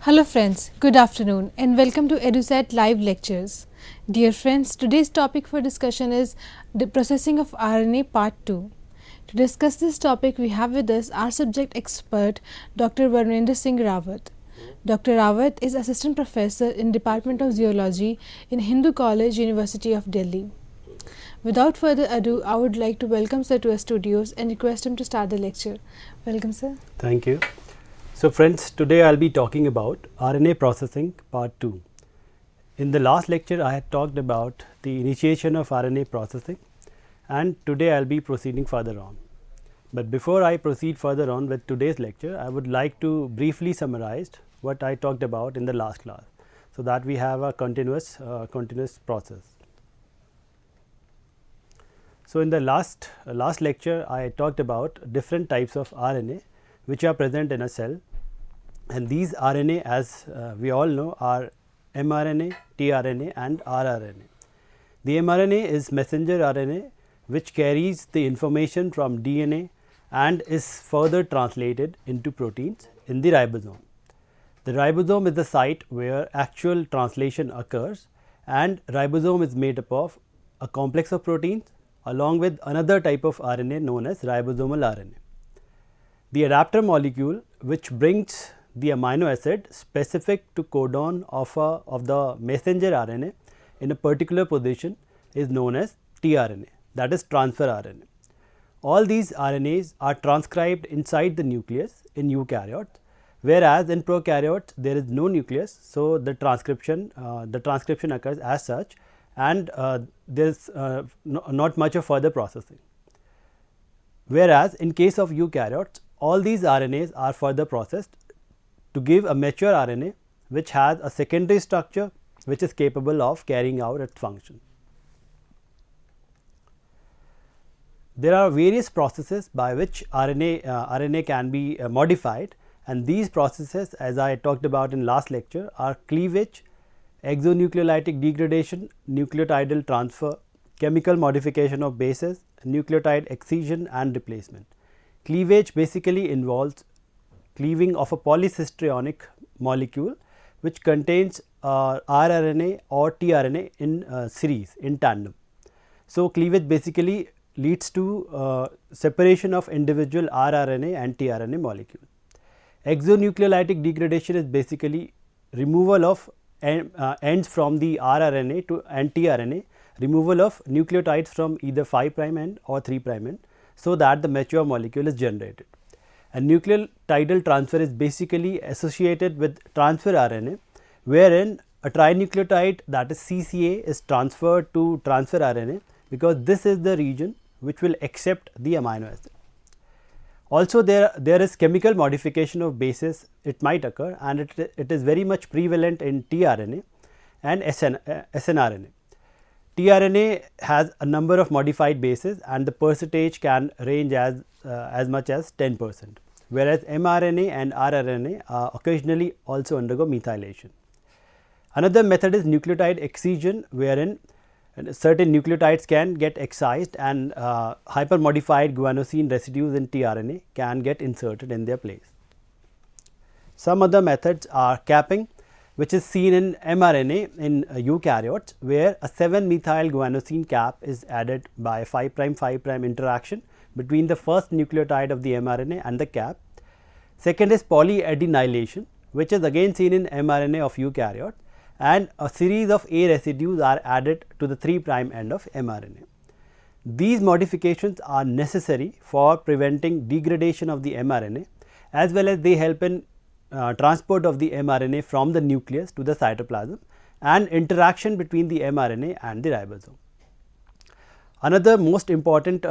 Hello friends, good afternoon and welcome to EduSat live lectures. Dear friends, today's topic for discussion is the processing of RNA part 2. To discuss this topic, we have with us our subject expert Dr. Varnendra Singh Rawat. Dr. Rawat is assistant professor in Department of Zoology in Hindu College, University of Delhi. Without further ado, I would like to welcome sir to our studios and request him to start the lecture. Welcome sir. Thank you. So friends, today I will be talking about RNA processing part 2. In the last lecture I had talked about the initiation of RNA processing, and today I will be proceeding further on. But before I proceed further on with today's lecture, I would like to briefly summarize what I talked about in the last class, so that we have a continuous process. So in the last lecture I talked about different types of RNA which are present in a cell, and these RNA, as we all know, are mRNA, tRNA and rRNA. The mRNA is messenger RNA which carries the information from DNA and is further translated into proteins in the ribosome. The ribosome is the site where actual translation occurs, and ribosome is made up of a complex of proteins along with another type of RNA known as ribosomal RNA. The adapter molecule which brings the amino acid specific to codon of the messenger RNA in a particular position is known as tRNA, that is transfer RNA. All these RNAs are transcribed inside the nucleus in eukaryotes, whereas in prokaryotes there is no nucleus, so the transcription occurs as such, and there is not much of further processing. Whereas in case of eukaryotes, all these RNAs are further processed to give a mature RNA which has a secondary structure which is capable of carrying out its function. There are various processes by which RNA can be modified, and these processes, as I talked about in last lecture, are cleavage, exonucleolytic degradation, nucleotidal transfer, chemical modification of bases, nucleotide excision and replacement. Cleavage basically involves cleaving of a polycistrionic molecule which contains rRNA or tRNA in series, in tandem. So, cleavage basically leads to separation of individual rRNA and tRNA molecule. Exonucleolytic degradation is basically removal of ends from the rRNA and tRNA, removal of nucleotides from either 5' end or 3' end, so that the mature molecule is generated. And nucleotidal transfer is basically associated with transfer RNA, wherein a trinucleotide, that is CCA, is transferred to transfer RNA, because this is the region which will accept the amino acid. Also there is chemical modification of bases, it might occur, and it is very much prevalent in tRNA and snRNA. tRNA has a number of modified bases, and the percentage can range as much as 10%, whereas mRNA and rRNA occasionally also undergo methylation. Another method is nucleotide excision, wherein certain nucleotides can get excised and hypermodified guanosine residues in tRNA can get inserted in their place. Some other methods are capping, which is seen in mRNA in eukaryotes, where a 7-methyl guanosine cap is added by 5' interaction between the first nucleotide of the mRNA and the cap. Second is polyadenylation, which is again seen in mRNA of eukaryotes, and a series of A residues are added to the 3' end of mRNA. These modifications are necessary for preventing degradation of the mRNA, as well as they help in transport of the mRNA from the nucleus to the cytoplasm and interaction between the mRNA and the ribosome. Another most important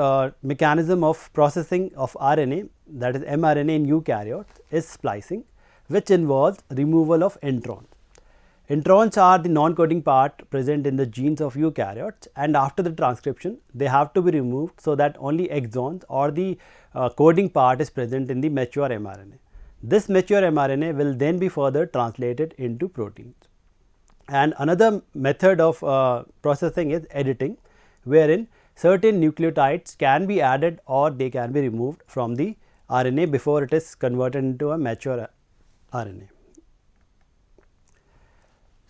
mechanism of processing of RNA, that is mRNA in eukaryotes, is splicing, which involves removal of introns. Introns are the non-coding part present in the genes of eukaryotes, and after the transcription they have to be removed so that only exons or the coding part is present in the mature mRNA. This mature mRNA will then be further translated into proteins. And another method of processing is editing, wherein certain nucleotides can be added or they can be removed from the RNA before it is converted into a mature RNA.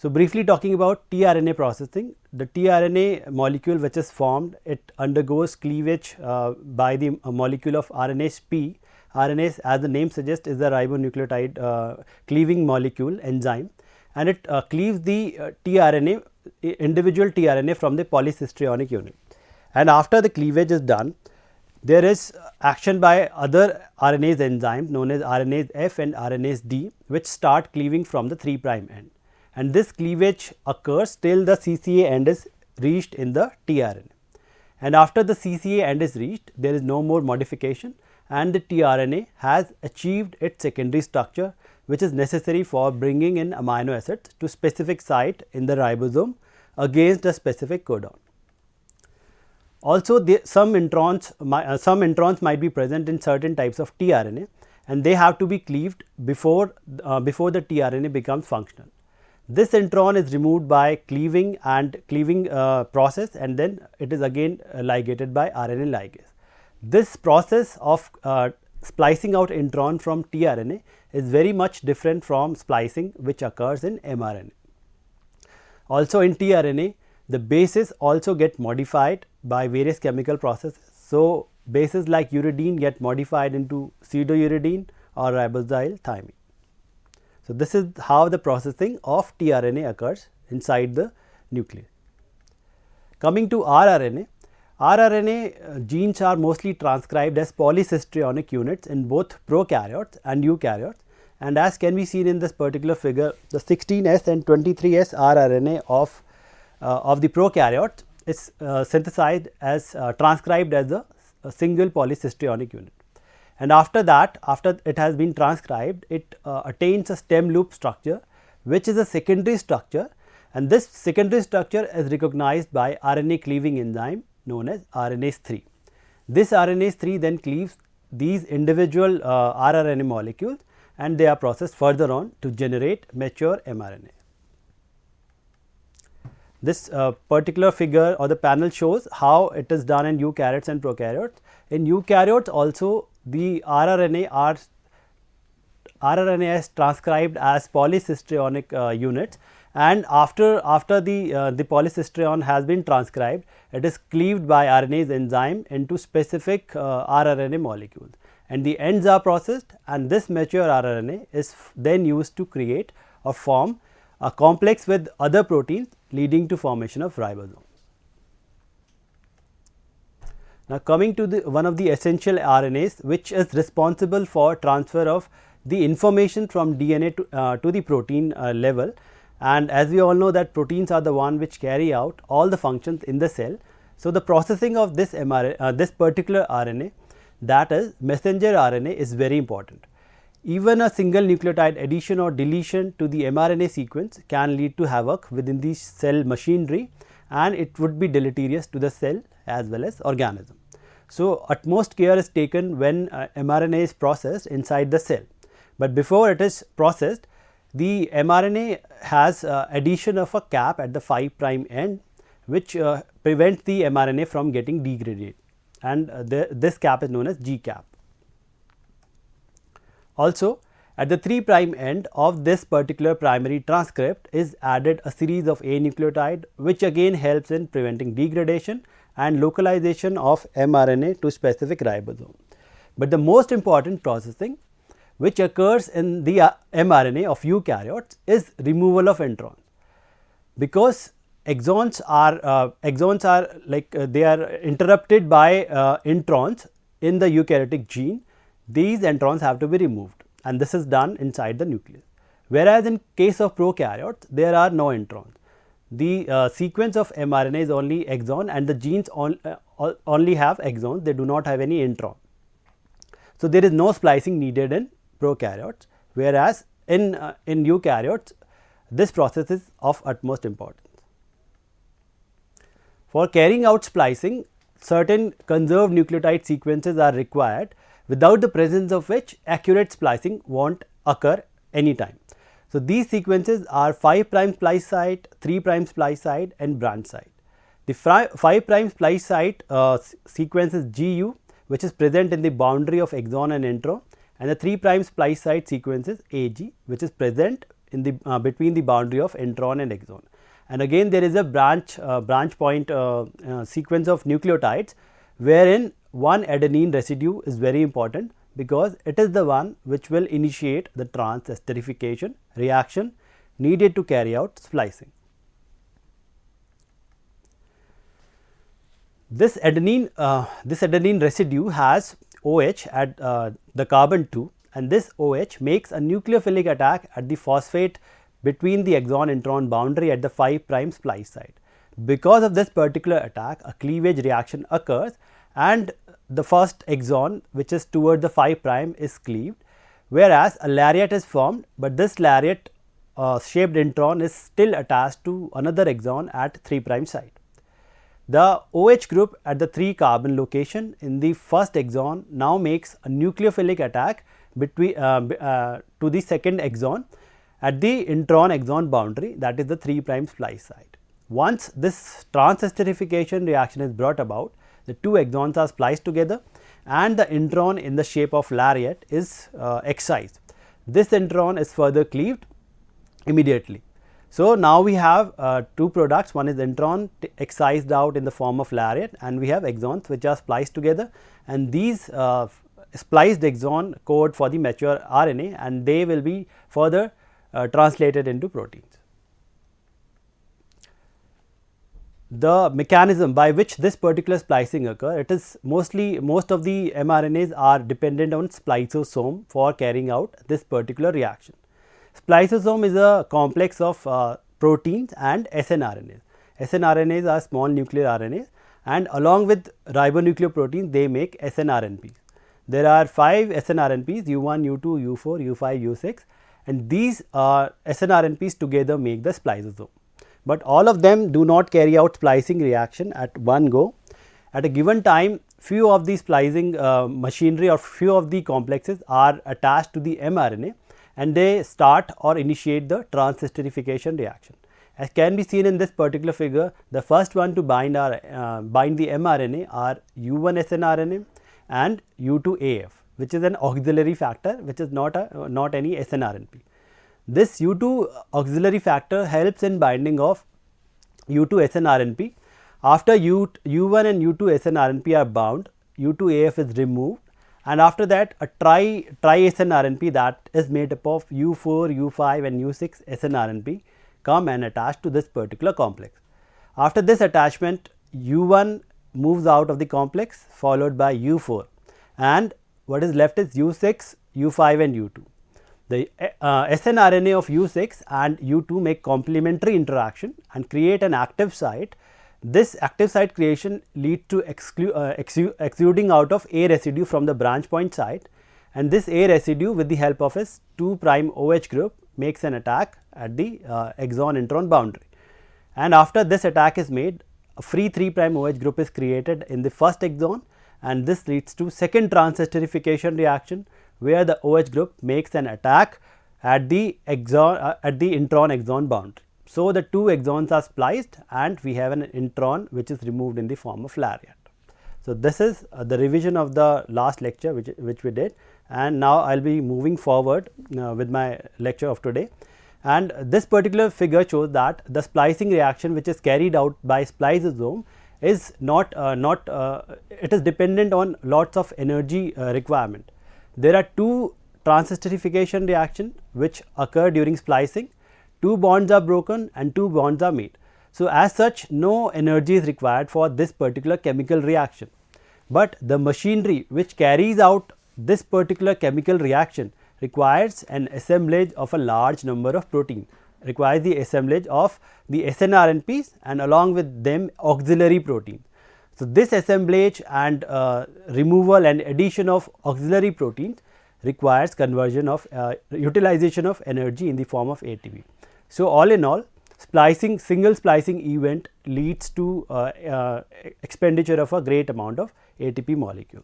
So, briefly talking about tRNA processing, the tRNA molecule which is formed, it undergoes cleavage by the molecule of RNase P. RNase, as the name suggests, is a ribonucleotide cleaving molecule enzyme, and it cleaves the tRNA, individual tRNA from the polycistrionic unit. And after the cleavage is done, there is action by other RNase enzymes known as RNase F and RNase D, which start cleaving from the 3' end. And this cleavage occurs till the CCA end is reached in the tRNA. And after the CCA end is reached, there is no more modification, and the tRNA has achieved its secondary structure, which is necessary for bringing in amino acids to specific site in the ribosome against a specific codon. Also, some introns might be present in certain types of tRNA, and they have to be cleaved before the tRNA becomes functional. This intron is removed by cleaving process, and then it is again ligated by RNA ligase. This process of splicing out intron from tRNA is very much different from splicing which occurs in mRNA. Also in tRNA, the bases also get modified by various chemical processes. So, bases like uridine get modified into pseudouridine or ribosyl thymine. So, this is how the processing of tRNA occurs inside the nucleus. Coming to rRNA, rRNA genes are mostly transcribed as polycistrionic units in both prokaryotes and eukaryotes, and as can be seen in this particular figure, the 16S and 23S rRNA of the prokaryote is synthesized as transcribed as a single polycistrionic unit. And after that, after it has been transcribed, it attains a stem loop structure, which is a secondary structure, and this secondary structure is recognized by RNA cleaving enzyme known as RNase 3. This RNase 3 then cleaves these individual rRNA molecules, and they are processed further on to generate mature mRNA. This particular figure or the panel shows how it is done in eukaryotes and prokaryotes. In eukaryotes also, the rRNA is transcribed as polycistrionic units, and after the polycistrion has been transcribed, it is cleaved by RNase enzyme into specific rRNA molecules, and the ends are processed, and this mature rRNA is then used to create or form a complex with other proteins, leading to formation of ribosome. Now, coming to one of the essential RNAs which is responsible for transfer of the information from DNA to the protein level, and as we all know that proteins are the one which carry out all the functions in the cell. So, the processing of this this particular RNA, that is messenger RNA, is very important. Even a single nucleotide addition or deletion to the mRNA sequence can lead to havoc within the cell machinery, and it would be deleterious to the cell as well as organism. So, utmost care is taken when mRNA is processed inside the cell, but before it is processed, the mRNA has addition of a cap at the 5' end, which prevents the mRNA from getting degraded, and this cap is known as G cap. Also, at the 3' end of this particular primary transcript is added a series of A nucleotide, which again helps in preventing degradation and localization of mRNA to specific ribosome. But the most important processing which occurs in the mRNA of eukaryotes is removal of introns, because exons are like they are interrupted by introns in the eukaryotic gene. These introns have to be removed, and this is done inside the nucleus. Whereas in case of prokaryotes, there are no introns. The sequence of mRNA is only exon, and the genes only have exons, they do not have any intron. So, there is no splicing needed in prokaryotes, whereas in eukaryotes, this process is of utmost importance. For carrying out splicing, certain conserved nucleotide sequences are required, without the presence of which accurate splicing will not occur anytime. So, these sequences are 5' splice site, 3' splice site and branch site. The 5' splice site sequence is GU, which is present in the boundary of exon and intron, and the 3' splice site sequence is AG, which is present in the between the boundary of intron and exon. And again there is a branch point sequence of nucleotides, wherein one adenine residue is very important, because it is the one which will initiate the trans-esterification reaction needed to carry out splicing. This adenine residue has OH at the carbon 2, and this OH makes a nucleophilic attack at the phosphate between the exon intron boundary at the 5 prime splice site. Because of this particular attack, a cleavage reaction occurs, and the first exon, which is toward the 5 prime, is cleaved, whereas a lariat is formed, but this lariat shaped intron is still attached to another exon at 3 prime site. The OH group at the 3 carbon location in the first exon now makes a nucleophilic attack between to the second exon at the intron-exon boundary, that is the 3 prime splice site. Once this trans-esterification reaction is brought about, the 2 exons are spliced together, and the intron in the shape of lariat is excised. This intron is further cleaved immediately. So, now we have 2 products, one is intron excised out in the form of lariat, and we have exons which are spliced together, and these spliced exon code for the mature RNA, and they will be further translated into proteins. The mechanism by which this particular splicing occurs, it is most of the mRNAs are dependent on spliceosome for carrying out this particular reaction. Spliceosome is a complex of proteins and snRNAs. snRNAs are small nuclear RNAs, and along with ribonucleoproteins they make snRNPs. There are 5 snRNPs, U1, U2, U4, U5, U6, and these snRNPs together make the spliceosome. But all of them do not carry out splicing reaction at one go. At a given time, few of the splicing machinery or few of the complexes are attached to the mRNA, and they start or initiate the trans-esterification reaction. As can be seen in this particular figure, the first one to bind the mRNA are U1 snRNA and U2 AF, which is an auxiliary factor, which is not any snRNP. This U2 auxiliary factor helps in binding of U2 snRNP. After U1 and U2 snRNP are bound, U2 AF is removed, and after that a tri snRNP that is made up of U4, U5 and U6 snRNP come and attach to this particular complex. After this attachment, U1 moves out of the complex, followed by U4, and what is left is U6, U5 and U2. The snRNA of U6 and U2 make complementary interaction and create an active site. This active site creation leads to exuding out of A residue from the branch point site, and this A residue with the help of its 2 prime OH group makes an attack at the exon intron boundary. And after this attack is made, a free 3 prime OH group is created in the first exon, and this leads to second trans-esterification reaction, where the OH group makes an attack at the intron-exon boundary. So, the 2 exons are spliced and we have an intron which is removed in the form of lariat. So, this is the revision of the last lecture which we did, and now I will be moving forward with my lecture of today. And this particular figure shows that the splicing reaction which is carried out by spliceosome is it is dependent on lots of energy requirement. There are 2 trans-esterification reactions which occur during splicing. 2 bonds are broken and 2 bonds are made. So, as such, no energy is required for this particular chemical reaction, but the machinery which carries out this particular chemical reaction requires an assemblage of a large number of proteins, requires the assemblage of the snRNPs and along with them auxiliary proteins. So, this assemblage and removal and addition of auxiliary proteins requires conversion of utilization of energy in the form of ATP. So, all in all, single splicing event leads to expenditure of a great amount of ATP molecules.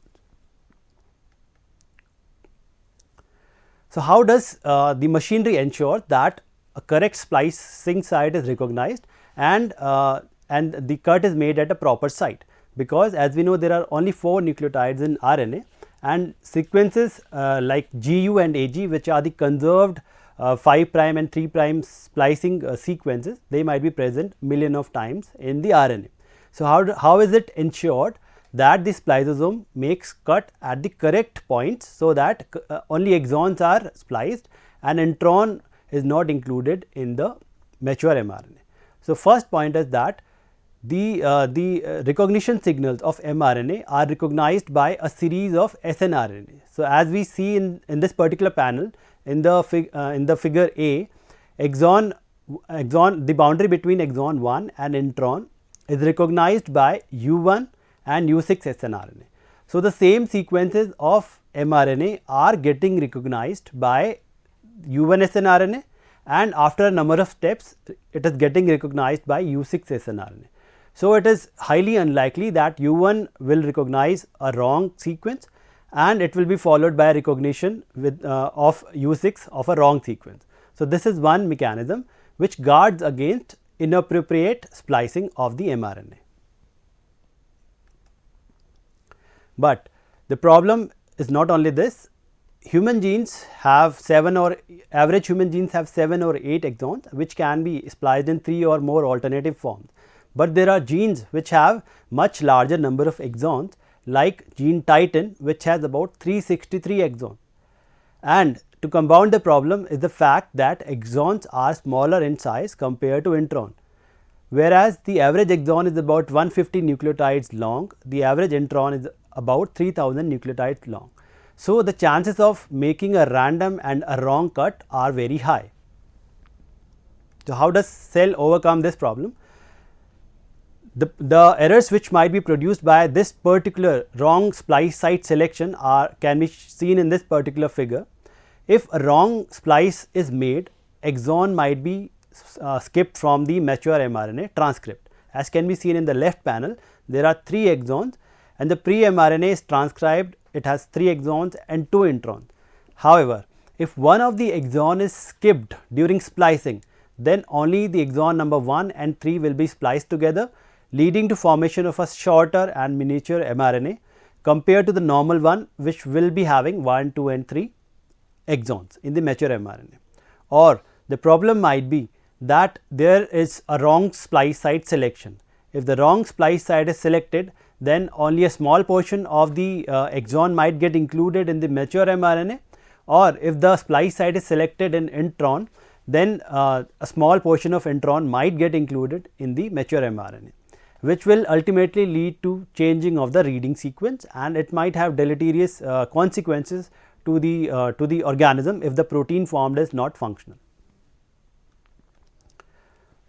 So, how does the machinery ensure that a correct splicing site is recognized and the cut is made at a proper site? Because as we know, there are only 4 nucleotides in RNA, and sequences like GU and AG, which are the conserved 5 prime and 3 prime splicing sequences, they might be present million of times in the RNA. So, how is it ensured that the spliceosome makes cut at the correct points, so that only exons are spliced and intron is not included in the mature mRNA. So, first point is that the recognition signals of mRNA are recognized by a series of snRNA. So, as we see in this particular panel in the figure A, exon the boundary between exon 1 and intron is recognized by U1 and U6 snRNA. So, the same sequences of mRNA are getting recognized by U1 snRNA, and after a number of steps it is getting recognized by U6 snRNA. So, it is highly unlikely that U1 will recognize a wrong sequence and it will be followed by a recognition with of U6 of a wrong sequence. So, this is one mechanism which guards against inappropriate splicing of the mRNA. But the problem is not only this. Human genes have average human genes have 7 or 8 exons which can be spliced in 3 or more alternative forms. But there are genes which have much larger number of exons, like gene Titin, which has about 363 exons. And to compound the problem is the fact that exons are smaller in size compared to intron. Whereas the average exon is about 150 nucleotides long, the average intron is about 3000 nucleotides long. So, the chances of making a random and a wrong cut are very high. So, how does cell overcome this problem? The errors which might be produced by this particular wrong splice site selection can be seen in this particular figure. If a wrong splice is made, exon might be skipped from the mature mRNA transcript. As can be seen in the left panel, there are 3 exons and the pre-mRNA is transcribed. It has 3 exons and 2 introns. However, if one of the exon is skipped during splicing, then only the exon number 1 and 3 will be spliced together, leading to formation of a shorter and miniature mRNA compared to the normal one, which will be having 1, 2 and 3 exons in the mature mRNA. Or the problem might be that there is a wrong splice site selection. If the wrong splice site is selected, then only a small portion of the exon might get included in the mature mRNA, or if the splice site is selected in intron, then a small portion of intron might get included in the mature mRNA, which will ultimately lead to changing of the reading sequence, and it might have deleterious consequences to the organism if the protein formed is not functional.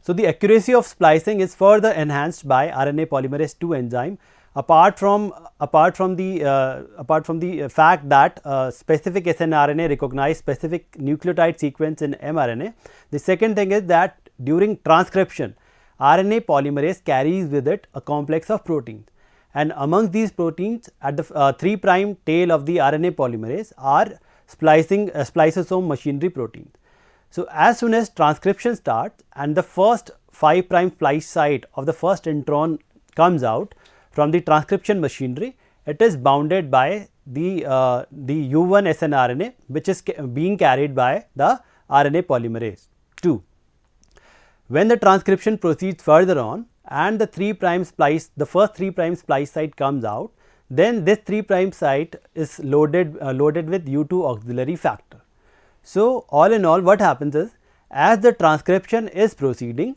So, the accuracy of splicing is further enhanced by RNA polymerase II enzyme. Apart from the fact that specific snRNA recognize specific nucleotide sequence in mRNA, the second thing is that during transcription, RNA polymerase carries with it a complex of proteins, and among these proteins at the 3 prime tail of the RNA polymerase are spliceosome machinery proteins. So, as soon as transcription starts and the first 5 prime splice site of the first intron comes out from the transcription machinery, it is bounded by the U1 snRNA, which is being carried by the RNA polymerase II. When the transcription proceeds further on and the 3 prime splice, the first 3 prime splice site comes out, then this 3 prime site is loaded with U2 auxiliary factor. So, all in all, what happens is, as the transcription is proceeding,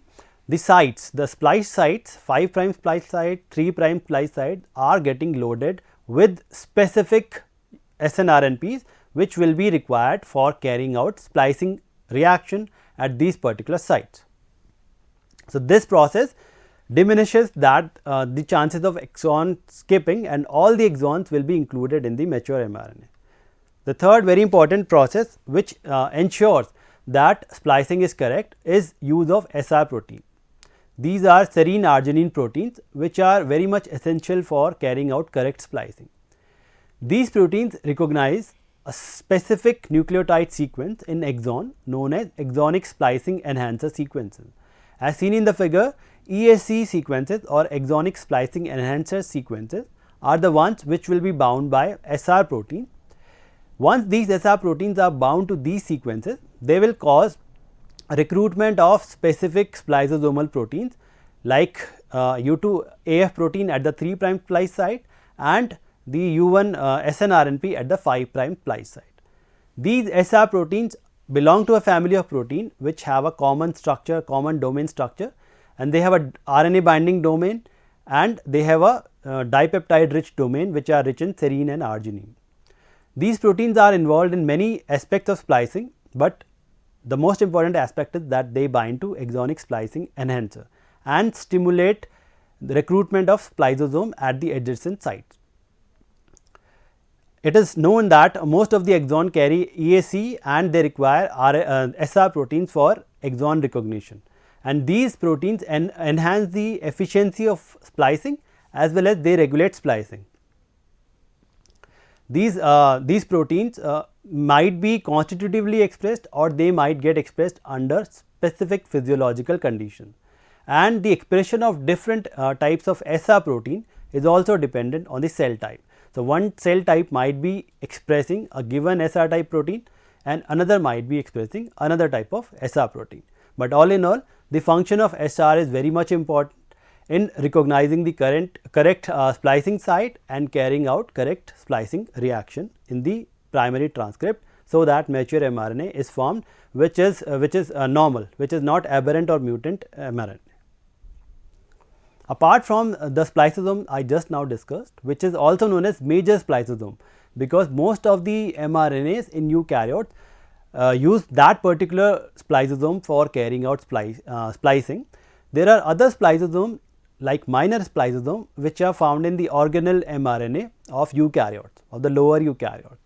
the sites, the splice sites, 5 prime splice site, 3 prime splice site are getting loaded with specific hnRNPs, which will be required for carrying out splicing reaction at these particular sites. So, this process diminishes that the chances of exon skipping, and all the exons will be included in the mature mRNA. The third very important process which ensures that splicing is correct is use of SR protein. These are serine arginine proteins which are very much essential for carrying out correct splicing. These proteins recognize a specific nucleotide sequence in exon known as exonic splicing enhancer sequences. As seen in the figure, ESC sequences or exonic splicing enhancer sequences are the ones which will be bound by SR protein. Once these SR proteins are bound to these sequences, they will cause recruitment of specific spliceosomal proteins like U2AF protein at the 3' splice site and the U1 snRNP at the 5' splice site. These SR proteins belong to a family of protein which have a common structure, common domain structure, and they have a RNA binding domain and they have a dipeptide rich domain which are rich in serine and arginine. These proteins are involved in many aspects of splicing, but the most important aspect is that they bind to exonic splicing enhancer and stimulate the recruitment of spliceosome at the adjacent sites. It is known that most of the exon carry EAC and they require SR proteins for exon recognition, and these proteins enhance the efficiency of splicing as well as they regulate splicing. These proteins might be constitutively expressed or they might get expressed under specific physiological conditions, and the expression of different types of SR protein is also dependent on the cell type. So, one cell type might be expressing a given SR type protein and another might be expressing another type of SR protein, but all in all the function of SR is very much important in recognizing the correct splicing site and carrying out correct splicing reaction in the primary transcript, so that mature mRNA is formed which is normal, which is not aberrant or mutant mRNA. Apart from the spliceosome I just now discussed, which is also known as major spliceosome, because most of the mRNAs in eukaryotes use that particular spliceosome for carrying out splicing. There are other spliceosomes like minor spliceosome which are found in the organelle mRNA of eukaryotes, of the lower eukaryotes,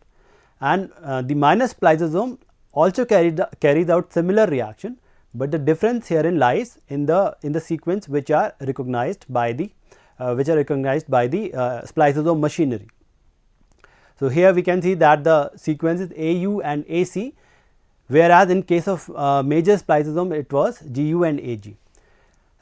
and the minor spliceosome also carries out similar reaction, but the difference herein lies in the sequence which are recognized by the spliceosome machinery. So, here we can see that the sequence is AU and AC, whereas in case of major spliceosome it was GU and AG.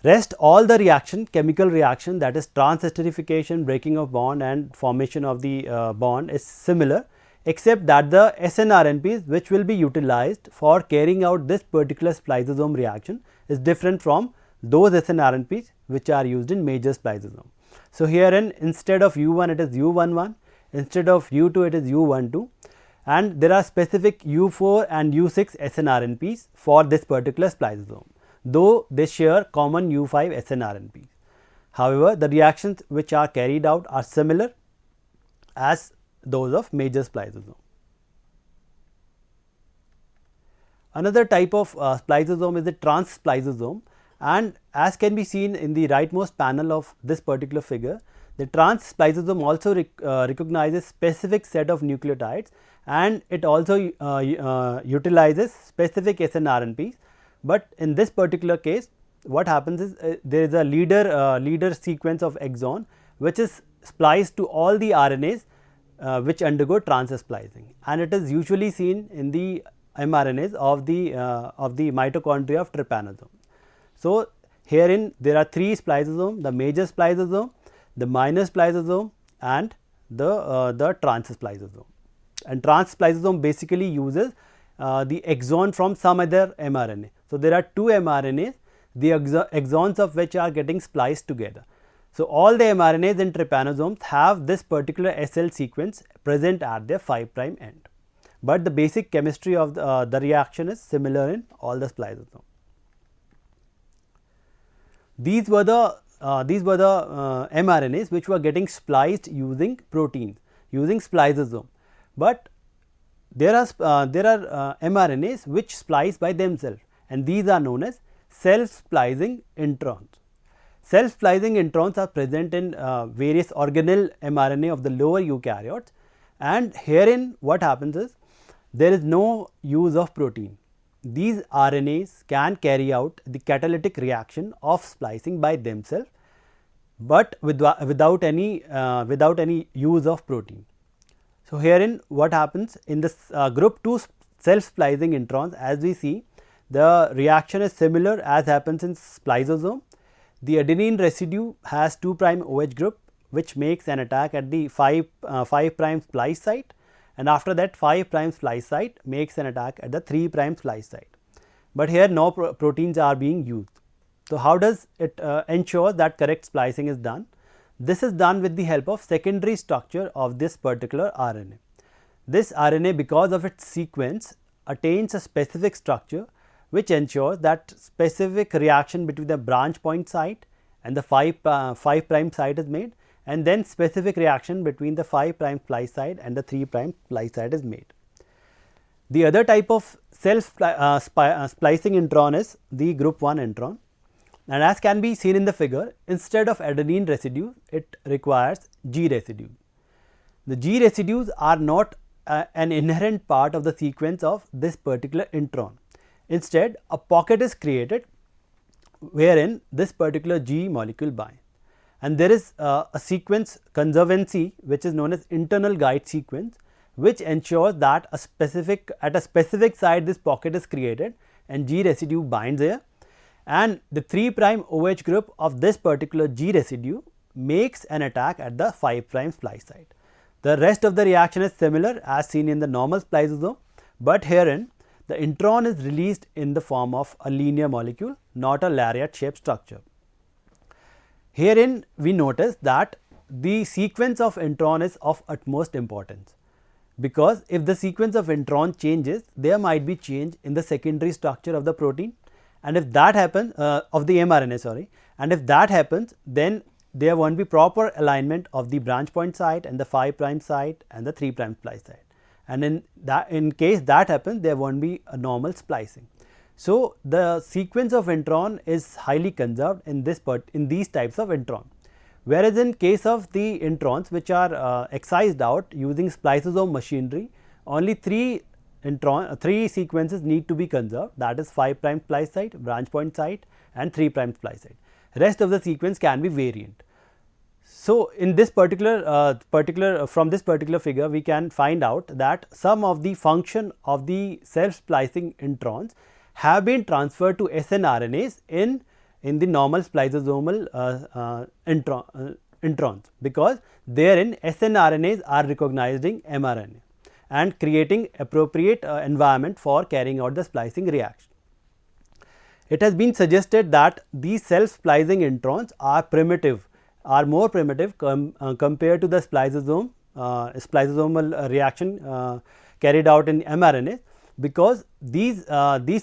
Rest all the reaction, chemical reaction, that is transesterification, breaking of bond and formation of the bond is similar, except that the snRNPs which will be utilized for carrying out this particular spliceosome reaction is different from those snRNPs which are used in major spliceosome. So, herein instead of U1 it is U11, instead of U2 it is U12, and there are specific U4 and U6 snRNPs for this particular spliceosome, though they share common U5 snRNPs. However, the reactions which are carried out are similar as those of major spliceosome. Another type of spliceosome is the trans spliceosome, and as can be seen in the rightmost panel of this particular figure, the trans spliceosome also recognizes specific set of nucleotides and it also utilizes specific snRNPs, but in this particular case what happens is there is a leader sequence of exon which is spliced to all the RNAs which undergo trans splicing, and it is usually seen in the mRNAs of the mitochondria of trypanosome. So, herein there are three spliceosomes: the major spliceosome, the minor spliceosome and the trans spliceosome. And trans spliceosome basically uses the exon from some other mRNA. So, there are two mRNAs, the exons of which are getting spliced together. So, all the mRNAs in trypanosomes have this particular SL sequence present at their 5' end, but the basic chemistry of the reaction is similar in all the spliceosomes. These were the mRNAs which were getting spliced using proteins, using spliceosome, but there are mRNAs which splice by themselves, and these are known as self-splicing introns. Self-splicing introns are present in various organelle mRNA of the lower eukaryotes, and herein what happens is there is no use of protein. These RNAs can carry out the catalytic reaction of splicing by themselves, but without any use of protein. So, herein what happens in this group 2 self-splicing introns, as we see, the reaction is similar as happens in spliceosome. The adenine residue has 2' OH group which makes an attack at the 5' splice site, and after that 5 prime splice site makes an attack at the 3 prime splice site. But here no proteins are being used. So, how does it ensure that correct splicing is done? This is done with the help of secondary structure of this particular RNA. This RNA, because of its sequence, attains a specific structure which ensures that specific reaction between the branch point site and the 5 prime site is made, and then specific reaction between the 5 prime splice site and the 3 prime splice site is made. The other type of self splicing intron is the group 1 intron, and as can be seen in the figure, instead of adenine residue it requires G residue. The G residues are not an inherent part of the sequence of this particular intron. Instead, a pocket is created wherein this particular G molecule binds, and there is a sequence conservancy which is known as internal guide sequence, which ensures that at a specific site this pocket is created and G residue binds here, and the 3 prime OH group of this particular G residue makes an attack at the 5 prime splice site. The rest of the reaction is similar as seen in the normal spliceosome, but herein the intron is released in the form of a linear molecule, not a lariat shaped structure. Herein we notice that the sequence of intron is of utmost importance, because if the sequence of intron changes, there might be change in the secondary structure of the protein, and if that happens of the mRNA, sorry, and if that happens, then there won't be proper alignment of the branch point site and the 5 prime site and the 3 prime splice site, and in case that happens, there won't be a normal splicing. So, the sequence of intron is highly conserved in these types of intron, whereas in case of the introns which are excised out using spliceosome machinery, only 3 sequences need to be conserved, that is 5 prime splice site, branch point site and 3 prime splice site. Rest of the sequence can be variant. So, in this from this particular figure, we can find out that some of the function of the self splicing introns have been transferred to snRNAs in the normal spliceosomal introns, because therein snRNAs are recognizing mRNA and creating appropriate environment for carrying out the splicing reaction. It has been suggested that these self splicing introns are more primitive compared to the spliceosomal reaction carried out in mRNA, because these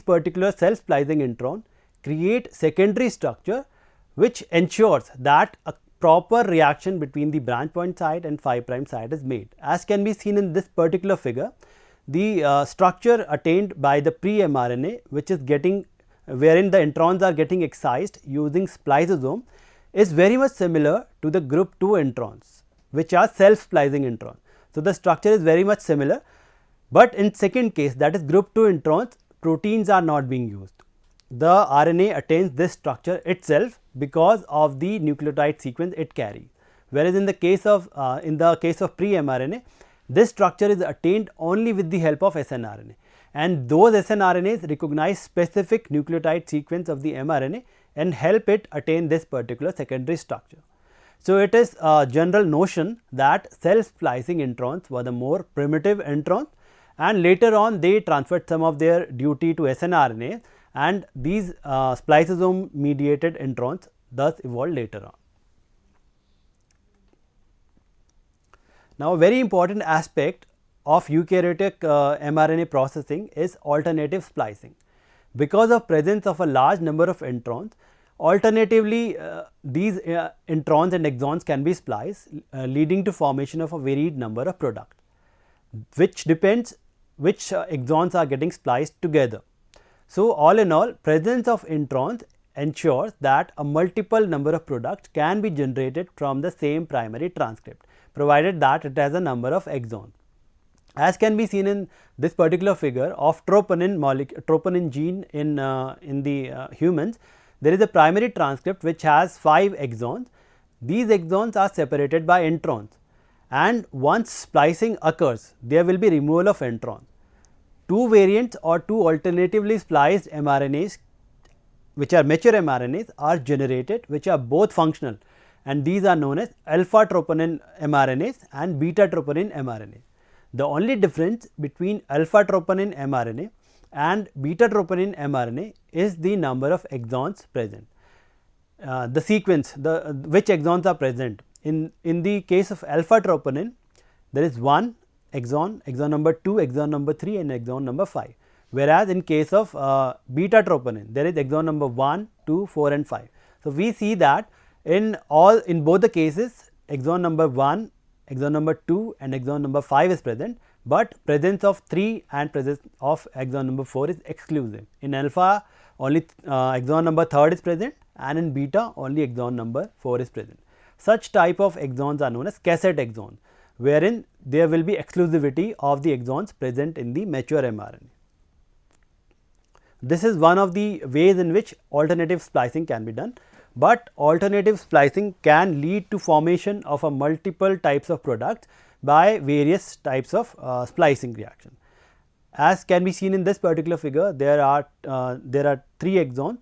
particular self splicing intron create secondary structure which ensures that a proper reaction between the branch point site and 5 prime site is made. As can be seen in this particular figure, the structure attained by the pre-mRNA, which is wherein the introns are getting excised using spliceosome, is very much similar to the group 2 introns, which are self splicing introns. So, the structure is very much similar, but in second case, that is group 2 introns, proteins are not being used. The RNA attains this structure itself because of the nucleotide sequence it carries, whereas in the case of pre-mRNA, this structure is attained only with the help of snRNA, and those snRNAs recognize specific nucleotide sequence of the mRNA and help it attain this particular secondary structure. So, it is a general notion that self splicing introns were the more primitive introns, and later on they transferred some of their duty to snRNA, and these spliceosome mediated introns thus evolved later on. Now, a very important aspect of eukaryotic mRNA processing is alternative splicing. Because of presence of a large number of introns, alternatively these introns and exons can be spliced, leading to formation of a varied number of products, which depends which exons are getting spliced together. So, all in all, presence of introns ensures that a multiple number of products can be generated from the same primary transcript, provided that it has a number of exons. As can be seen in this particular figure of troponin gene in the humans, there is a primary transcript which has 5 exons. These exons are separated by introns, and once splicing occurs, there will be removal of introns. 2 variants or 2 alternatively spliced mRNAs, which are mature mRNAs, are generated, which are both functional, and these are known as alpha troponin mRNAs and beta troponin mRNAs. The only difference between alpha troponin mRNA and beta troponin mRNA is the number of exons present. The sequence, which exons are present. In the case of alpha troponin, there is one exon, exon number 2, exon number 3 and exon number 5. Whereas, in case of beta troponin, there is exon number 1, 2, 4 and 5. So, we see that in both the cases exon number 1, exon number 2 and exon number 5 is present, but presence of 3 and presence of exon number 4 is exclusive. In alpha only exon number 3 is present, and in beta only exon number 4 is present. Such type of exons are known as cassette exons, wherein there will be exclusivity of the exons present in the mature mRNA. This is one of the ways in which alternative splicing can be done, but alternative splicing can lead to formation of a multiple types of products by various types of splicing reaction. As can be seen in this particular figure, there are 3 exons,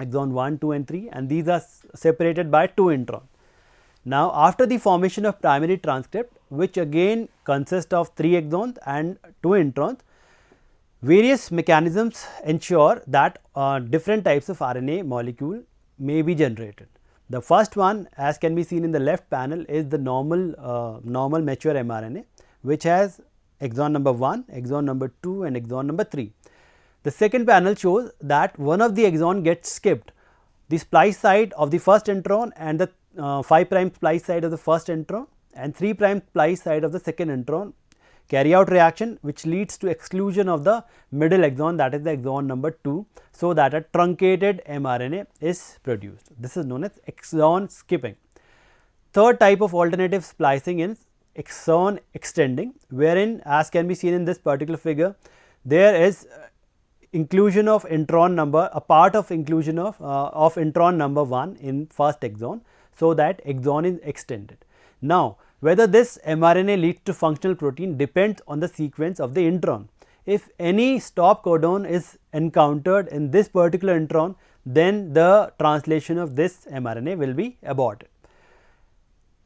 exon 1, 2 and 3, and these are separated by 2 introns. Now, after the formation of primary transcript, which again consists of 3 exons and 2 introns, various mechanisms ensure that different types of RNA molecule may be generated. The first one, as can be seen in the left panel, is the normal mature mRNA, which has exon number 1, exon number 2 and exon number 3. The second panel shows that one of the exon gets skipped. The splice site of the first intron and the 5 prime splice site of the first intron and 3 prime splice site of the second intron carry out reaction, which leads to exclusion of the middle exon, that is the exon number 2, so that a truncated mRNA is produced. This is known as exon skipping. Third type of alternative splicing is exon extending, wherein, as can be seen in this particular figure, there is inclusion of intron number, a part of inclusion of intron number 1 in first exon, so that exon is extended. Now, whether this mRNA leads to functional protein depends on the sequence of the intron. If any stop codon is encountered in this particular intron, then the translation of this mRNA will be aborted.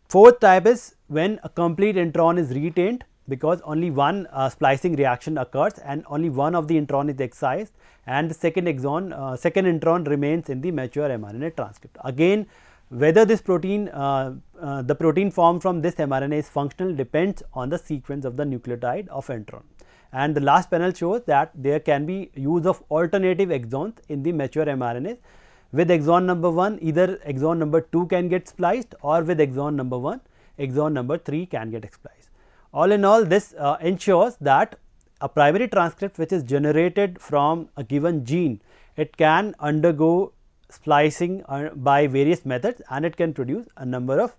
Fourth type is when a complete intron is retained, because only one splicing reaction occurs and only one of the intron is excised, and the second intron remains in the mature mRNA transcript. Again, whether this protein, the protein formed from this mRNA is functional depends on the sequence of the nucleotide of intron. And the last panel shows that there can be use of alternative exons in the mature mRNAs. With exon number 1, either exon number 2 can get spliced, or with exon number 1, exon number 3 can get spliced. All in all, this ensures that a primary transcript which is generated from a given gene, it can undergo splicing by various methods, and it can produce a number of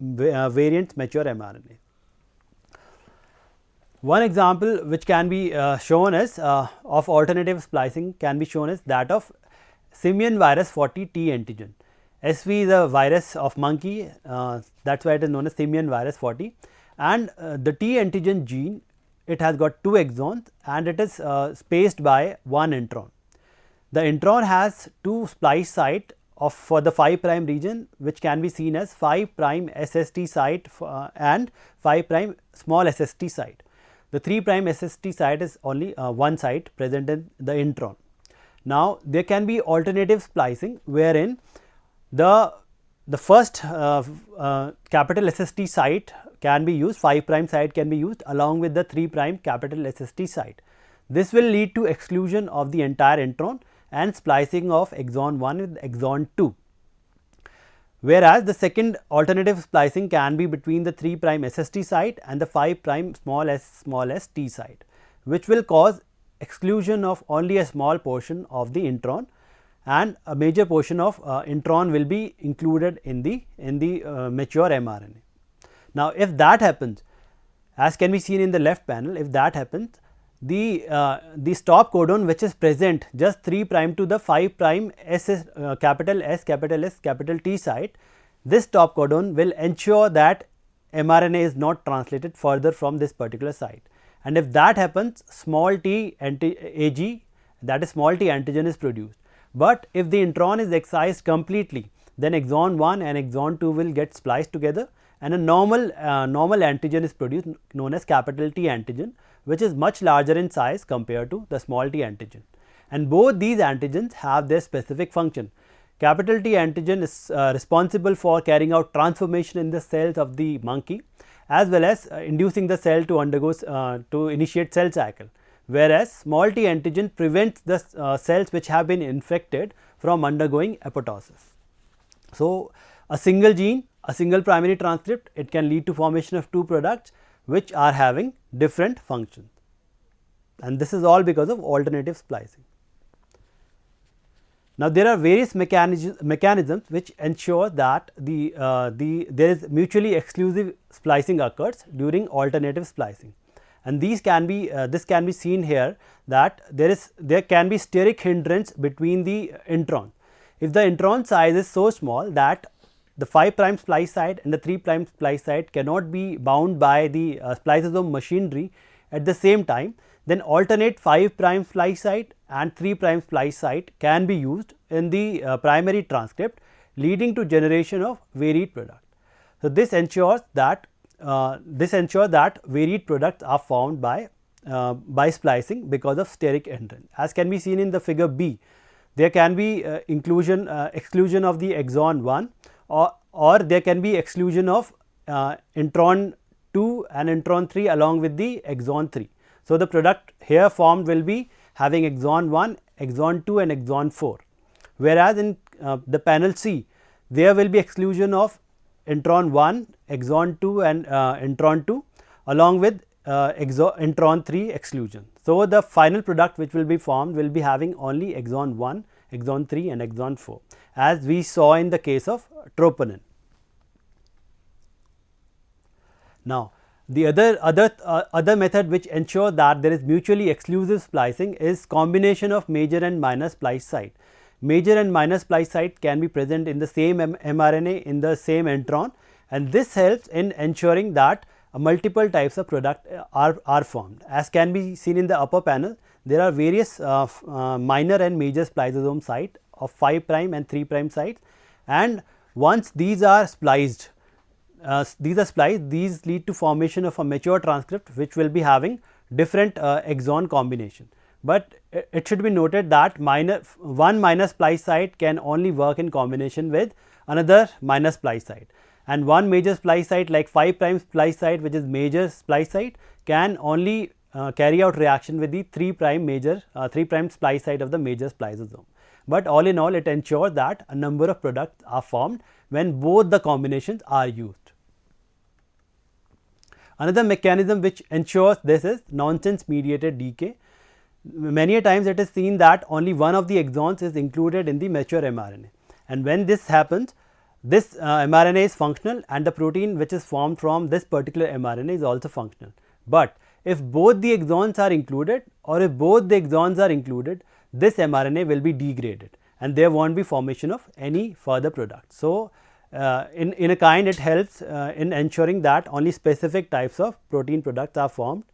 variant mature mRNA. One example which can be shown as of alternative splicing can be shown as that of simian virus 40 T-antigen. SV is a virus of monkey, that is why it is known as simian virus 40, and the T-antigen gene, it has got 2 exons and it is spaced by 1 intron. The intron has 2 splice site for the 5 prime region, which can be seen as 5 prime SST site and 5 prime small SST site. The 3 prime SST site is only one site present in the intron. Now, there can be alternative splicing, wherein the first capital SST site can be used, 5 prime site can be used along with the 3 prime capital SST site. This will lead to exclusion of the entire intron and splicing of exon 1 with exon 2. Whereas, the second alternative splicing can be between the 3 prime SST site and the 5 prime small s T site, which will cause exclusion of only a small portion of the intron, and a major portion of intron will be included in the mature mRNA. Now, if that happens, as can be seen in the left panel, if that happens, the stop codon which is present just 3 prime to the 5 prime capital S capital T site, this stop codon will ensure that mRNA is not translated further from this particular site. And if that happens, small t AG, that is small t antigen, is produced. But if the intron is excised completely, then exon 1 and exon 2 will get spliced together, and a normal antigen is produced known as capital T antigen, which is much larger in size compared to the small t antigen. And both these antigens have their specific function. Capital T antigen is responsible for carrying out transformation in the cells of the monkey, as well as inducing the cell to undergo to initiate cell cycle, whereas small t antigen prevents the cells which have been infected from undergoing apoptosis. So, a single gene, a single primary transcript, it can lead to formation of two products which are having different functions, and this is all because of alternative splicing. Now, there are various mechanisms which ensure that there is mutually exclusive splicing occurs during alternative splicing, and these can be this can be seen here, that there can be steric hindrance between the introns. If the intron size is so small that the 5' splice site and the 3' splice site cannot be bound by the spliceosome machinery at the same time, then alternate 5' splice site and 3' splice site can be used in the primary transcript, leading to generation of varied product. So, this ensures that varied products are formed by splicing because of steric hindrance. As can be seen in the figure B, there can be exclusion of the exon 1, or there can be exclusion of intron 2 and intron 3 along with the exon 3. So, the product here formed will be having exon 1, exon 2 and exon 4, whereas in the panel C, there will be exclusion of intron 1, exon 2 and intron 2 along with intron 3 exclusion. So, the final product which will be formed will be having only exon 1, exon 3 and exon 4, as we saw in the case of troponin. Now, the other method which ensures that there is mutually exclusive splicing is combination of major and minor splice site. Major and minor splice site can be present in the same mRNA in the same intron, and this helps in ensuring that multiple types of product are formed. As can be seen in the upper panel, there are various minor and major spliceosome site of 5' and 3' sites, and once these are spliced, these lead to formation of a mature transcript which will be having different exon combination. But it should be noted that one minor splice site can only work in combination with another minor splice site, and one major splice site like 5' splice site, which is major splice site, can only carry out reaction with the 3' splice site of the major spliceosome. But all in all, it ensures that a number of products are formed when both the combinations are used. Another mechanism which ensures this is nonsense mediated decay. Many a times it is seen that only one of the exons is included in the mature mRNA, and when this happens, this mRNA is functional and the protein which is formed from this particular mRNA is also functional. But if both the exons are included, or if both the exons are included, this mRNA will be degraded and there won't be formation of any further product. So, in a kind it helps in ensuring that only specific types of protein products are formed.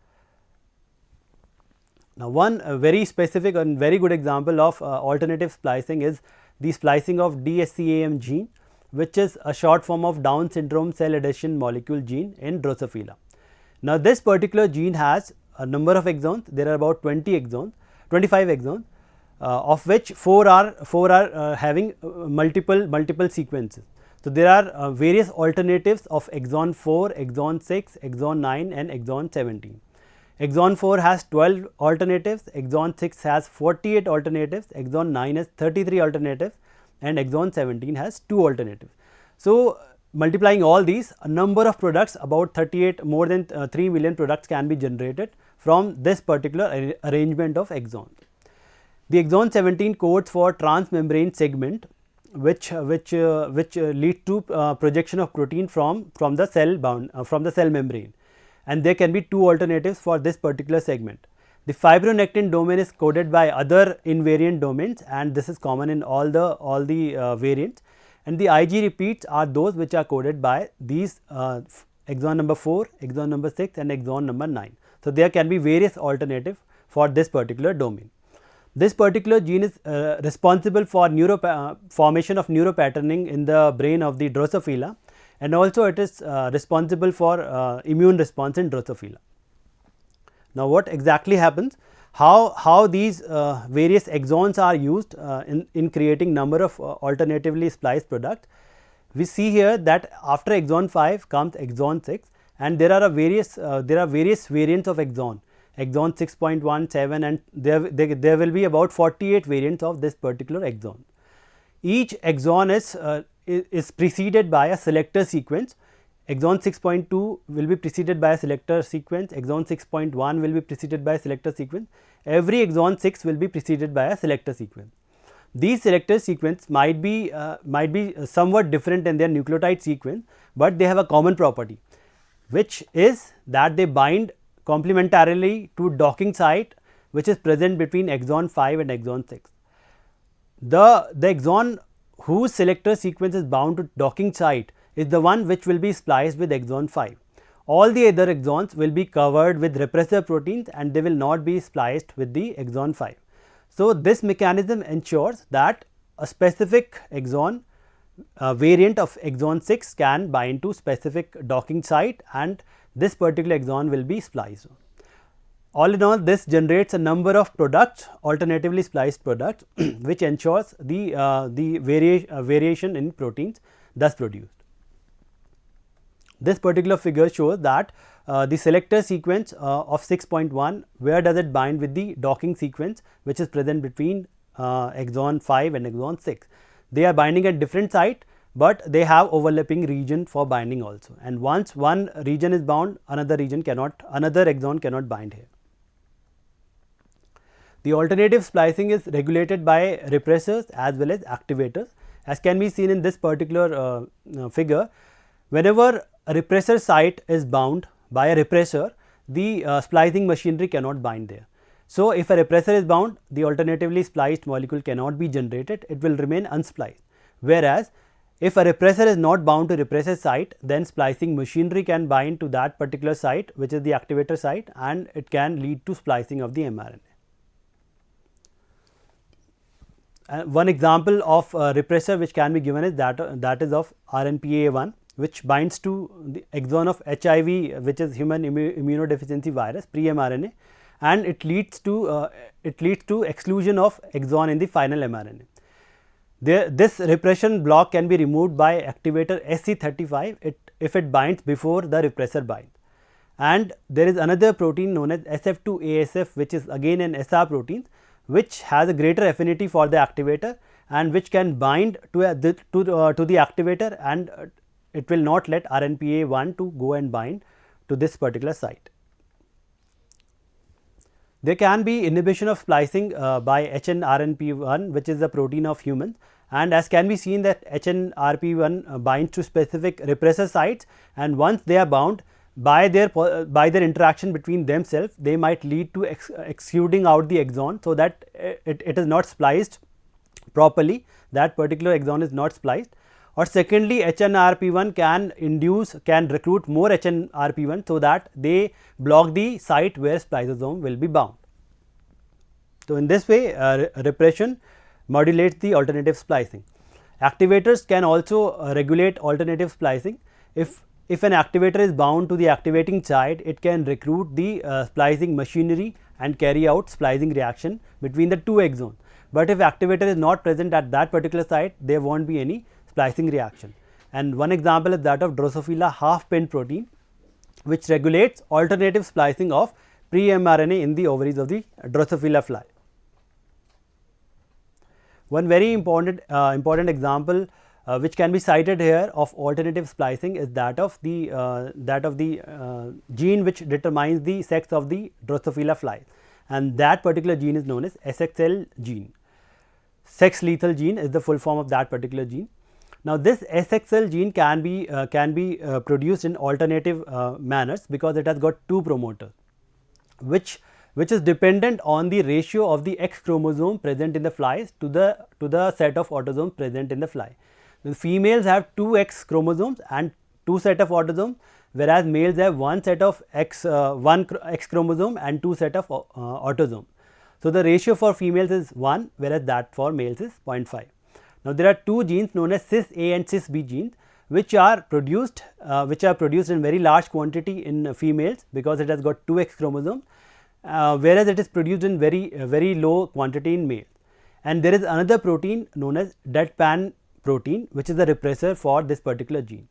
Now, one very specific and very good example of alternative splicing is the splicing of Dscam gene, which is a short form of Down syndrome cell adhesion molecule gene in Drsosphila. Now, this particular gene has a number of exons. There are about 25 exons, of which 4 are having multiple sequences. So, there are various alternatives of exon 4, exon 6, exon 9 and exon 17. Exon 4 has 12 alternatives, exon 6 has 48 alternatives, exon 9 has 33 alternatives and exon 17 has 2 alternatives. So, multiplying all these, a number of products, about more than 3 million products can be generated from this particular arrangement of exons. The exon 17 codes for transmembrane segment, which lead to projection of protein from the cell membrane, and there can be 2 alternatives for this particular segment. The fibronectin domain is coded by other invariant domains, and this is common in all the variants, and the Ig repeats are those which are coded by these exon number 4, exon number 6 and exon number 9. So, there can be various alternatives for this particular domain. This particular gene is responsible for formation of neuropatterning in the brain of the Drsosphila, and also it is responsible for immune response in Drosophila. Now, what exactly happens? How these various exons are used in creating number of alternatively spliced products. We see here that after exon 5 comes exon 6, and there are various variants of exon 6.1, 7, and there will be about 48 variants of this particular exon. Each exon is preceded by a selector sequence. Exon 6.2 will be preceded by a selector sequence, exon 6.1 will be preceded by a selector sequence, every exon 6 will be preceded by a selector sequence. These selector sequence might be somewhat different in their nucleotide sequence, but they have a common property, which is that they bind complementarily to docking site which is present between exon 5 and exon 6. The exon whose selector sequence is bound to docking site is the one which will be spliced with exon 5. All the other exons will be covered with repressor proteins and they will not be spliced with the exon 5. So, this mechanism ensures that a specific exon variant of exon 6 can bind to specific docking site, and this particular exon will be spliced. All in all, this generates a number of products, alternatively spliced products which ensures the variation in proteins thus produced. This particular figure shows that the selector sequence of 6.1, where does it bind with the docking sequence which is present between exon 5 and exon 6. They are binding at different site, but they have overlapping region for binding also, and once one region is bound, another exon cannot bind here. The alternative splicing is regulated by repressors as well as activators. As can be seen in this particular figure, whenever a repressor site is bound by a repressor, the splicing machinery cannot bind there. So, if a repressor is bound, the alternatively spliced molecule cannot be generated, it will remain unspliced. Whereas, if a repressor is not bound to repressor site, then splicing machinery can bind to that particular site, which is the activator site, and it can lead to splicing of the mRNA. One example of repressor which can be given is that is of RNPI, which binds to the exon of HIV, which is human immunodeficiency virus, pre-mRNA, and it leads to exclusion of exon in the final mRNA. This repression block can be removed by activator SV40 if it binds before the repressor binds. And there is another protein known as SF2ASF, which is again an SR protein, which has a greater affinity for the activator and which can bind to the activator, and it will not let RNPI to go and bind to this particular site. There can be inhibition of splicing by hnRNPI, which is a protein of humans, and as can be seen that hnRNPI binds to specific repressor sites, and once they are bound, by their interaction between themselves, they might lead to excluding out the exon, so that it is not spliced properly, that particular exon is not spliced. Or secondly, hnRNPI can recruit more hnRNPI, so that they block the site where spliceosome will be bound. So, in this way repression modulates the alternative splicing. Activators can also regulate alternative splicing. If an activator is bound to the activating site, it can recruit the splicing machinery and carry out splicing reaction between the two exons. But if activator is not present at that particular site, there will not be any splicing reaction. And one example is that of Drsosphila half-pin protein, which regulates alternative splicing of pre-mRNA in the ovaries of the Drsosphila fly. One very important example which can be cited here of alternative splicing is that of the gene which determines the sex of the Drsosphila fly, and that particular gene is known as SXL gene. Sex lethal gene is the full form of that particular gene. Now, this SXL gene can be produced in alternative manners, because it has got two promoters, which is dependent on the ratio of the X chromosome present in the flies to the set of autosomes present in the fly. The females have 2 X chromosomes and 2 set of autosomes, whereas males have 1 set of one X chromosome and 2 set of autosomes. So, the ratio for females is 1, whereas that for males is 0.5. Now, there are two genes known as cis A and cis B genes, which are produced in very large quantity in females, because it has got 2x chromosome, whereas it is produced in very low quantity in males. And there is another protein known as deadpan protein, which is the repressor for this particular gene.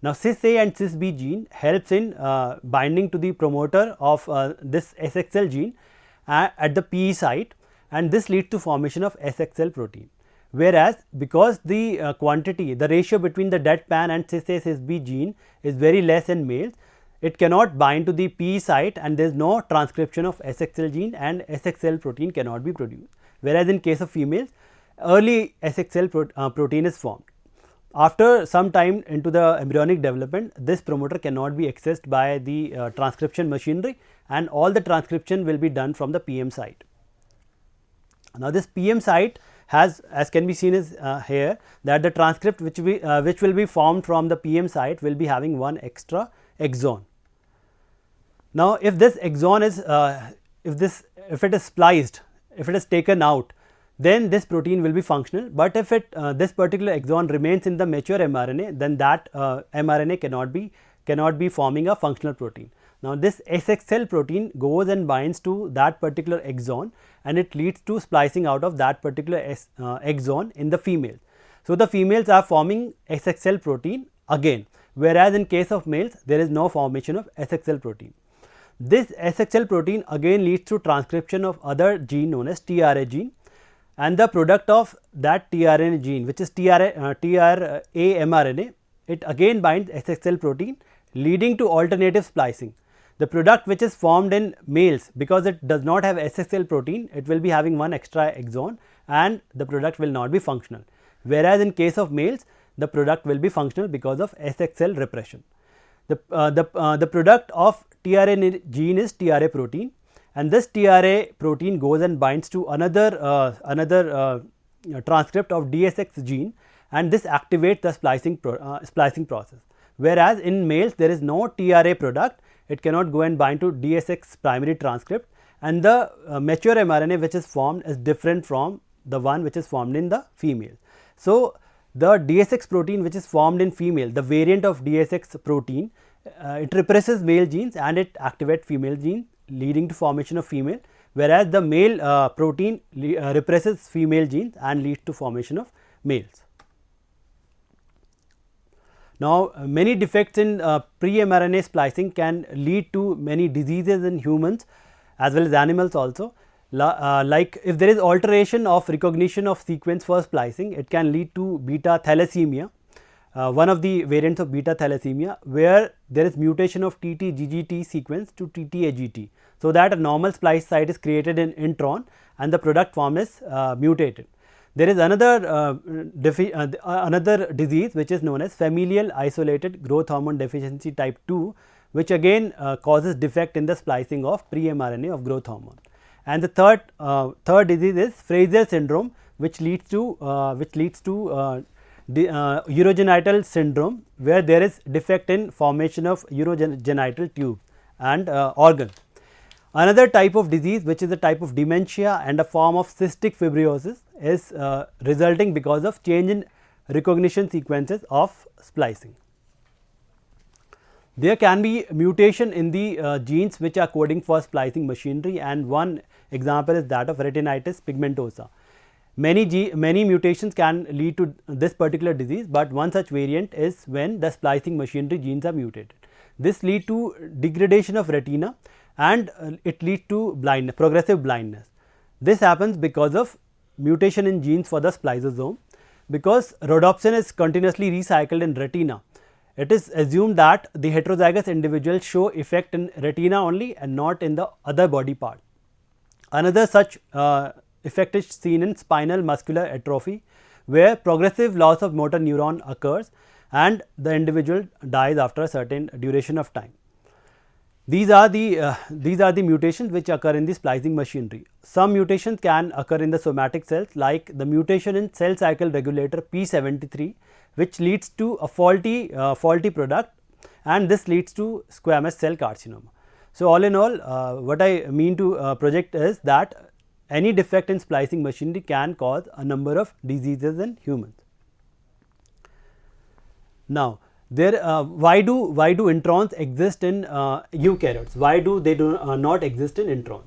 Now, cis-A and cis-B gene helps in binding to the promoter of this SXL gene at the PE site, and this leads to formation of SXL protein. Whereas, because the quantity, the ratio between the deadpan and cis-A cis-B gene is very less in males, it cannot bind to the PE site, and there is no transcription of SXL gene, and SXL protein cannot be produced. Whereas, in case of females, early SXL protein is formed. After some time into the embryonic development, this promoter cannot be accessed by the transcription machinery, and all the transcription will be done from the PM site. Now, this PM site has, as can be seen is here, that the transcript which will be formed from the PM site will be having one extra exon. Now, if this exon is if it is spliced, if it is taken out, then this protein will be functional, but if this particular exon remains in the mature mRNA, then that mRNA cannot be forming a functional protein. Now, this SXL protein goes and binds to that particular exon, and it leads to splicing out of that particular exon in the females. So, the females are forming SXL protein again, whereas in case of males there is no formation of SXL protein. This SXL protein again leads to transcription of other gene known as tRNA gene, and the product of that tRNA gene, which is tRNA, it again binds SXL protein, leading to alternative splicing. The product which is formed in males, because it does not have SXL protein, it will be having one extra exon, and the product will not be functional. Whereas, in case of males, the product will be functional because of SXL repression. The product of tRNA gene is tRNA protein, and this tRNA protein goes and binds to another transcript of DSX gene, and this activates the splicing process. Whereas, in males there is no tRNA product, it cannot go and bind to DSX primary transcript, and the mature mRNA which is formed is different from the one which is formed in the female. So, the DSX protein which is formed in female, the variant of DSX protein, it represses male genes and it activates female genes, leading to formation of female, whereas the male protein represses female genes and leads to formation of males. Now, many defects in pre-mRNA splicing can lead to many diseases in humans as well as animals also. Like if there is alteration of recognition of sequence for splicing, it can lead to beta thalassemia, one of the variants of beta thalassemia, where there is mutation of TT-GGT sequence to TT-AGT. So, that a normal splice site is created in intron and the product form is mutated. There is another disease which is known as familial isolated growth hormone deficiency type 2, which again causes defect in the splicing of pre-mRNA of growth hormone. And the third disease is Fraser syndrome, which leads to urogenital syndrome, where there is defect in formation of urogenital tube and organ. Another type of disease, which is a type of dementia and a form of cystic fibrosis, is resulting because of change in recognition sequences of splicing. There can be mutation in the genes which are coding for splicing machinery, and one example is that of retinitis pigmentosa. Many mutations can lead to this particular disease, but one such variant is when the splicing machinery genes are mutated. This leads to degradation of retina, and it leads to progressive blindness. This happens because of mutation in genes for the spliceosome. Because rhodopsin is continuously recycled in retina, it is assumed that the heterozygous individuals show effect in retina only and not in the other body part. Another such effect is seen in spinal muscular atrophy, where progressive loss of motor neuron occurs and the individual dies after a certain duration of time. These are the mutations which occur in the splicing machinery. Some mutations can occur in the somatic cells, like the mutation in cell cycle regulator P73, which leads to a faulty product, and this leads to squamous cell carcinoma. So, all in all, what I mean to project is that any defect in splicing machinery can cause a number of diseases in humans. Now, why do introns exist in eukaryotes? Why do they not exist in introns?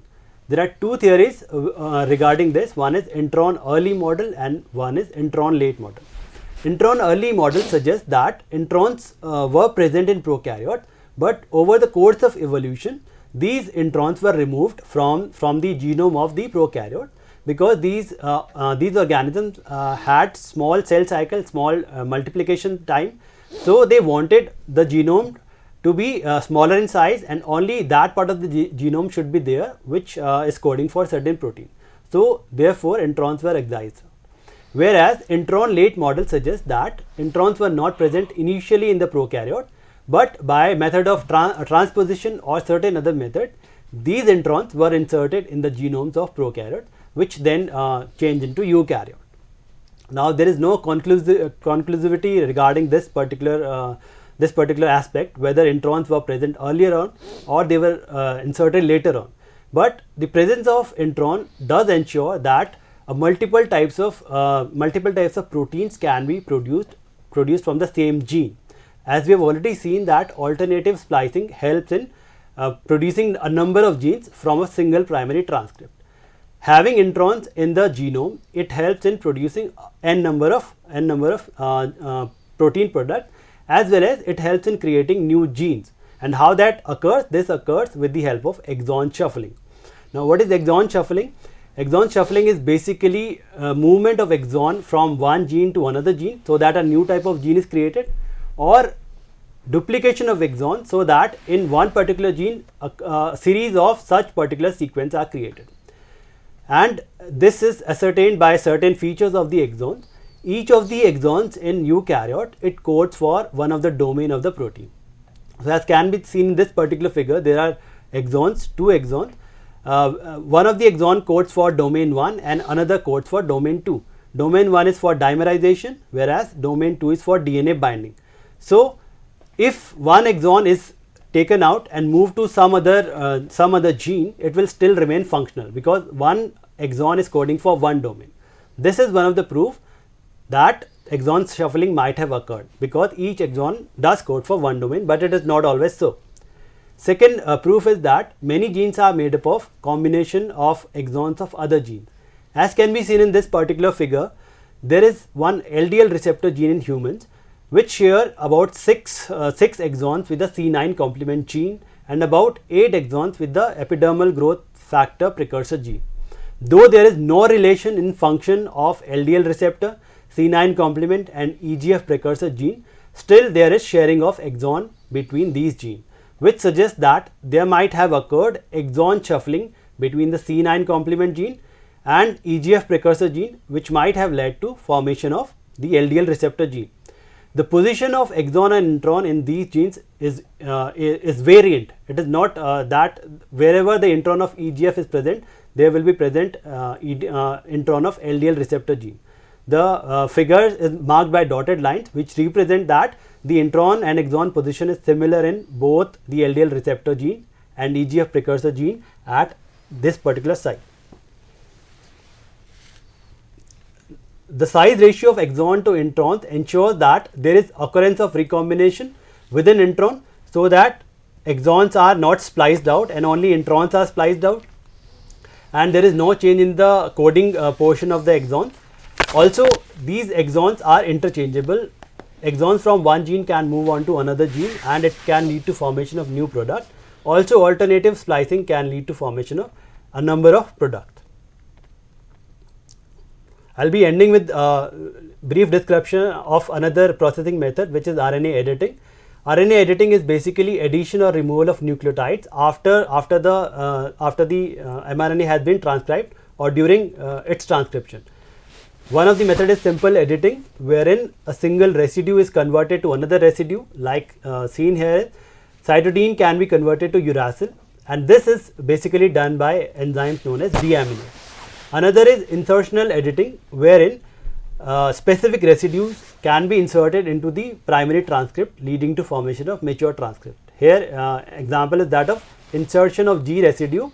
There are two theories regarding this. One is intron early model and one is intron late model. Intron early model suggests that introns were present in prokaryotes, but over the course of evolution, these introns were removed from the genome of the prokaryote, because these organisms had small cell cycle, small multiplication time. So, they wanted the genome to be smaller in size, and only that part of the genome should be there which is coding for certain protein. So, therefore, introns were excised. Whereas, intron late model suggests that introns were not present initially in the prokaryote, but by method of transposition or certain other method, these introns were inserted in the genomes of prokaryote, which then change into eukaryote. Now, there is no conclusivity regarding this particular aspect, whether introns were present earlier on or they were inserted later on. But the presence of intron does ensure that multiple types of proteins can be produced from the same gene. As we have already seen that alternative splicing helps in producing a number of genes from a single primary transcript. Having introns in the genome, it helps in producing n number of protein products, as well as it helps in creating new genes. And how that occurs? This occurs with the help of exon shuffling. Now, what is exon shuffling? Exon shuffling is basically movement of exon from one gene to another gene, so that a new type of gene is created, or duplication of exon, so that in one particular gene a series of such particular sequence are created. And this is ascertained by certain features of the exons. Each of the exons in eukaryote, it codes for one of the domain of the protein. So, as can be seen in this particular figure, there are exons, two exons. One of the exon codes for domain 1 and another codes for domain 2. Domain 1 is for dimerization, whereas domain 2 is for DNA binding. So, if one exon is taken out and moved to some other gene, it will still remain functional, because one exon is coding for one domain. This is one of the proof that exon shuffling might have occurred, because each exon does code for one domain, but it is not always so. Second proof is that many genes are made up of combination of exons of other genes. As can be seen in this particular figure, there is one LDL receptor gene in humans which share about 6 exons with the C9 complement gene and about 8 exons with the epidermal growth factor precursor gene. Though there is no relation in function of LDL receptor, C9 complement and EGF precursor gene, still there is sharing of exon between these genes, which suggests that there might have occurred exon shuffling between the C9 complement gene and EGF precursor gene, which might have led to formation of the LDL receptor gene. The position of exon and intron in these genes is variant. It is not that wherever the intron of EGF is present, there will be present intron of LDL receptor gene. The figure is marked by dotted lines, which represent that the intron and exon position is similar in both the LDL receptor gene and EGF precursor gene at this particular site. The size ratio of exon to introns ensures that there is occurrence of recombination within intron, so that exons are not spliced out and only introns are spliced out, and there is no change in the coding portion of the exons. Also, these exons are interchangeable. Exons from one gene can move on to another gene, and it can lead to formation of new product. Also, alternative splicing can lead to formation of a number of products. I will be ending with brief description of another processing method, which is RNA editing. RNA editing is basically addition or removal of nucleotides after the mRNA has been transcribed or during its transcription. One of the method is simple editing, wherein a single residue is converted to another residue, like seen here. Cytidine can be converted to uracil, and this is basically done by enzymes known as deaminase. Another is insertional editing, wherein specific residues can be inserted into the primary transcript, leading to formation of mature transcript. Here example is that of insertion of G residue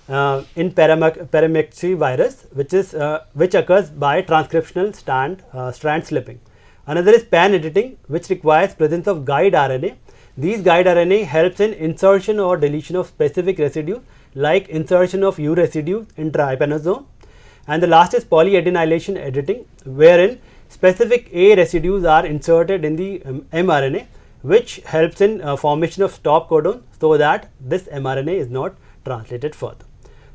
in paramyxi virus, which occurs by transcriptional strand slipping. Another is pan editing, which requires presence of guide RNA. These guide RNA helps in insertion or deletion of specific residue, like insertion of U residue in trypanosome. And the last is polyadenylation editing, wherein specific A residues are inserted in the mRNA, which helps in formation of stop codon, so that this mRNA is not translated further.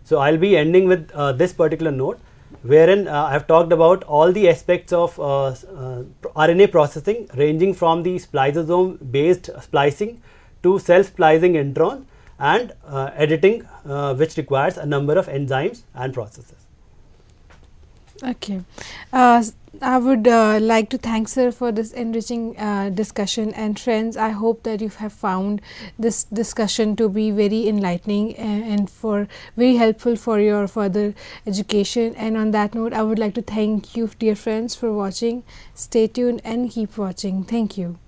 So, I will be ending with this particular note, wherein I have talked about all the aspects of RNA processing, ranging from the spliceosome based splicing to self splicing intron and editing, which requires a number of enzymes and processes. Okay. I would like to thank sir for this enriching discussion, and friends, I hope that you have found this discussion to be very enlightening and for very helpful for your further education. And on that note, I would like to thank you, dear friends, for watching. Stay tuned and keep watching. Thank you.